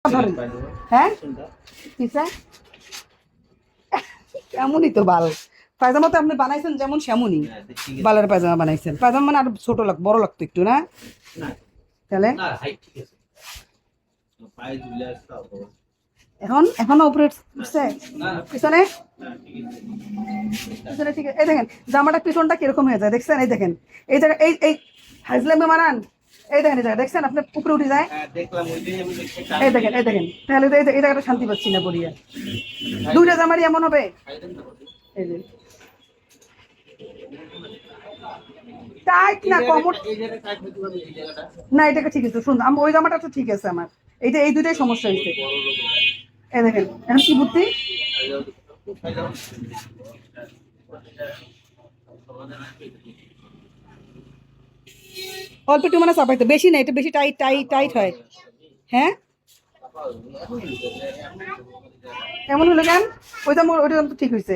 ধরেন হ্যাঁ কিসে এমনই তো বাল পায়জামা তো আপনি বানাইছেন যেমন সেমনই বালের পায়জামা বানাইছেন পায়জামা মানে আর ছোট বড় লাগতো একটু না তাহলে এখন এখনো উপরে উঠছে পিছনে পিছনে ঠিক আছে এই দেখেন জামাটা পিছনটা কিরকম হয়ে যায় দেখছেন এই দেখেন এই জায়গা এই হাজলামে মানান এই দেখেন এই জায়গা দেখছেন আপনার উপরে উঠে যায় এই দেখেন তাহলে তো এই জায়গাটা শান্তি পাচ্ছি না পড়িয়া দুইটা জামারই এমন হবে এই যে টাইট না কমর না এটাকে ঠিক আছে শুনুন ওই জামাটা তো ঠিক আছে আমার এইটা এই দুইটাই সমস্যা হয়েছে এই দেখেন এখন কি বুদ্ধি অল্প একটু মানে চাপাইতে বেশি না এটা বেশি টাইট টাইট টাইট হয় হ্যাঁ এমন হলো কেন ওইটা তো ঠিক হয়েছে